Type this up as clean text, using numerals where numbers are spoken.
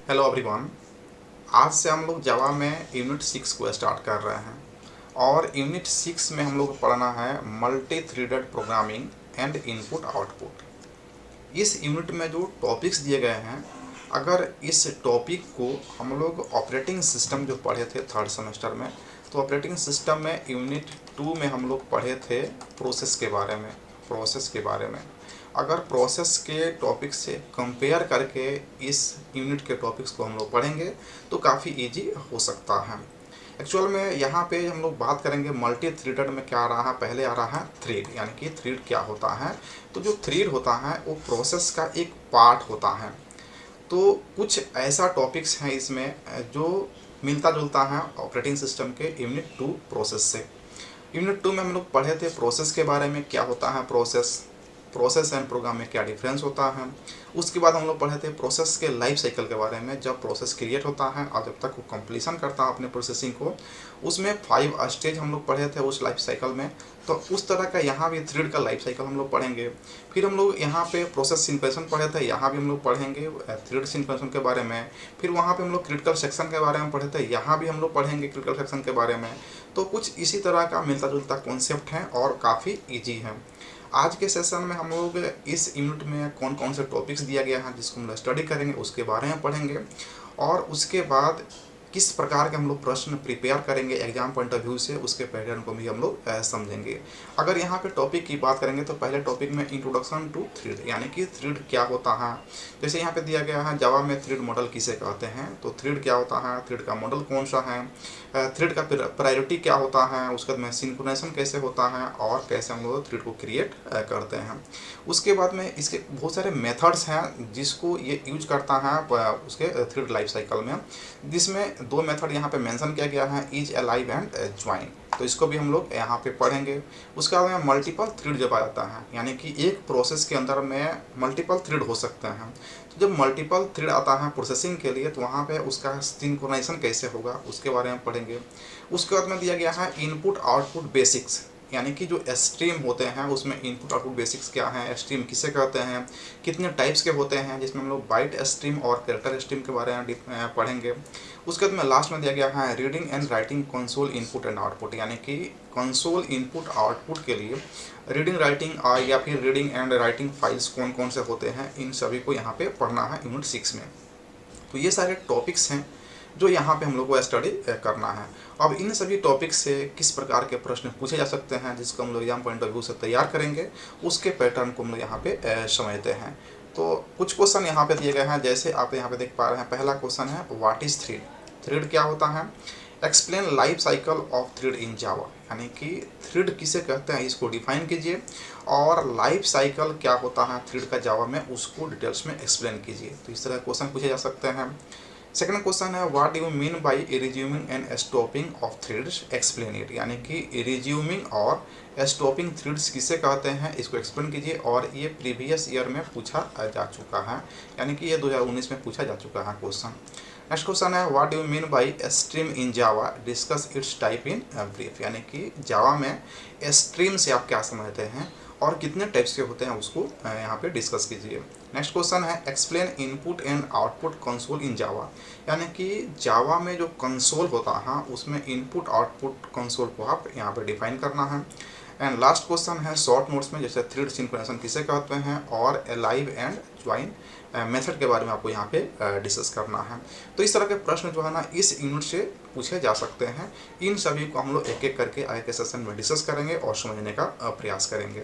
Hello everyone. आज से हम लोग जावा में यूनिट 6 को स्टार्ट कर रहे हैं और यूनिट 6 में हम लोग को पढ़ना है multi threaded programming and input output. इस यूनिट में जो टॉपिक्स दिए गए हैं, अगर इस टॉपिक को हम लोग ऑपरेटिंग सिस्टम जो पढ़े थे थर्ड सेमेस्टर में, तो ऑपरेटिंग सिस्टम में यूनिट 2 में हम लोग पढ़े थे प्रोसेस के बारे में। अगर प्रोसेस के टॉपिक से कंपेयर करके इस यूनिट के टॉपिक्स को हम लोग पढ़ेंगे तो काफ़ी इजी हो सकता है। एक्चुअल में यहाँ पे हम लोग बात करेंगे मल्टी थ्रेडेड में क्या आ रहा है। पहले आ रहा है थ्रेड, यानी कि थ्रेड क्या होता है। तो जो थ्रेड होता है वो प्रोसेस का एक पार्ट होता है। तो कुछ ऐसा टॉपिक्स हैं इसमें जो मिलता जुलता है ऑपरेटिंग सिस्टम के यूनिट 2 प्रोसेस से। यूनिट 2 में हम लोग पढ़े थे प्रोसेस के बारे में, क्या होता है प्रोसेस एंड प्रोग्राम में क्या डिफरेंस होता है। उसके बाद हम लोग पढ़े थे प्रोसेस के लाइफ साइकिल के बारे में, जब प्रोसेस क्रिएट होता है और जब तक वो कंप्लीशन करता है अपने प्रोसेसिंग को। उसमें 5 स्टेज हम लोग पढ़े थे उस लाइफ साइकिल में। तो उस तरह का यहाँ भी थ्रेड का लाइफ साइकिल हम लोग पढ़ेंगे। फिर हम लोग यहाँ पे प्रोसेस सिंपलेशन पढ़े थे, यहाँ भी हम लोग पढ़ेंगे थ्रेड सिंपलेशन के बारे में। फिर वहाँ पे हम लोग क्रिटिकल सेक्शन के बारे में पढ़े थे, यहाँ भी हम लोग पढ़ेंगे क्रिटिकल सेक्शन के बारे में। तो कुछ इसी तरह का मिलता जुलता कॉन्सेप्ट है और काफ़ी ईजी है। आज के सेशन में हम लोग इस यूनिट में कौन कौन से टॉपिक्स दिया गया है जिसको हम लोग स्टडी करेंगे उसके बारे में पढ़ेंगे, और उसके बाद किस प्रकार के हम लोग प्रश्न प्रिपेयर करेंगे एग्जाम पॉइंट ऑफ व्यू से, उसके पैटर्न को भी हम लोग समझेंगे। अगर यहाँ पे टॉपिक की बात करेंगे तो पहले टॉपिक में इंट्रोडक्शन टू थ्रेड, यानी कि थ्रेड क्या होता है। जैसे यहाँ पे दिया गया है जावा में थ्रेड मॉडल किसे कहते हैं, तो थ्रेड क्या होता है, थ्रेड का मॉडल कौन सा है, थ्रेड का प्रायोरिटी क्या होता है, उसके बाद में सिंक्रोनाइजेशन कैसे होता है और कैसे हम लोग थ्रेड को क्रिएट करते हैं। उसके बाद में इसके बहुत सारे मेथड्स हैं जिसको ये यूज करता है उसके थ्रेड लाइफ साइकिल में, जिसमें 2 मेथड यहाँ पे मेंशन किया गया है, इज, अलाइव एंड ज्वाइन। तो इसको भी हम लोग यहाँ पे पढ़ेंगे। उसके बाद में मल्टीपल थ्रेड जब आ जाता है, यानी कि एक प्रोसेस के अंदर में मल्टीपल थ्रेड हो सकते हैं। तो जब मल्टीपल थ्रेड आता है प्रोसेसिंग के लिए तो वहाँ पे उसका सिंक्रोनाइजेशन कैसे होगा उसके बारे में पढ़ेंगे। उसके बाद में दिया गया है इनपुट आउटपुट बेसिक्स, यानी कि जो स्ट्रीम होते हैं उसमें इनपुट आउटपुट बेसिक्स क्या हैं, स्ट्रीम किसे कहते हैं, कितने टाइप्स के होते हैं, जिसमें हम लोग बाइट स्ट्रीम और कैरेक्टर स्ट्रीम के बारे में पढ़ेंगे। उसके बाद में लास्ट में दिया गया है reading and writing console input and output, यानी कि कंसोल इनपुट आउटपुट के लिए रीडिंग राइटिंग या फिर रीडिंग एंड राइटिंग फाइल्स कौन कौन से होते हैं, इन सभी को यहाँ पे पढ़ना है यूनिट 6 में। तो ये सारे टॉपिक्स हैं जो यहाँ पे हम लोग को स्टडी करना है। अब इन सभी टॉपिक से किस प्रकार के प्रश्न पूछे जा सकते हैं जिसको हम लोग एग्जाम पॉइंट ऑफ व्यू से तैयार करेंगे, उसके पैटर्न को हम लोग यहाँ पे समझते हैं। तो कुछ क्वेश्चन यहाँ पे दिए गए हैं, जैसे आप यहाँ पे देख पा रहे हैं। पहला क्वेश्चन है व्हाट इज थ्रेड, थ्रेड क्या होता है। Explain life cycle of thread in Java, यानी कि थ्रेड किसे कहते हैं इसको डिफाइन कीजिए, और लाइफ साइकिल क्या होता है थ्रेड का जावा में उसको डिटेल्स में एक्सप्लेन कीजिए। तो इस तरह क्वेश्चन पूछे जा सकते हैं। सेकंड क्वेश्चन है what do you mean by resuming and stopping of threads, explain it, यानी कि रिज्यूमिंग और स्टॉपिंग थ्रेड्स किसे कहते हैं इसको एक्सप्लेन कीजिए। और ये प्रीवियस ईयर में पूछा जा चुका है, यानी कि ये 2019 में पूछा जा चुका है क्वेश्चन। नेक्स्ट क्वेश्चन है what do you mean by stream in Java, discuss it's type in brief, यानी कि जावा में स्ट्रीम से आप क्या समझते हैं और कितने टाइप्स के होते हैं उसको यहाँ पे डिस्कस कीजिए। नेक्स्ट क्वेश्चन है explain input and output console in Java, यानी कि जावा में जो कंसोल होता है उसमें इनपुट आउटपुट कंसोल को आप यहाँ पे डिफाइन करना है। एंड लास्ट क्वेश्चन है शॉर्ट नोट्स में, जैसे थ्रेड सिंक्रोनाइजेशन किसे कहते हैं और अलाइव एंड ज्वाइन मेथड के बारे में आपको यहाँ पे डिस्कस करना है। तो इस तरह के प्रश्न जो है ना इस यूनिट से पूछे जा सकते हैं। इन सभी को हम लोग एक एक करके आगे के सेशन में डिस्कस करेंगे और समझने का प्रयास करेंगे।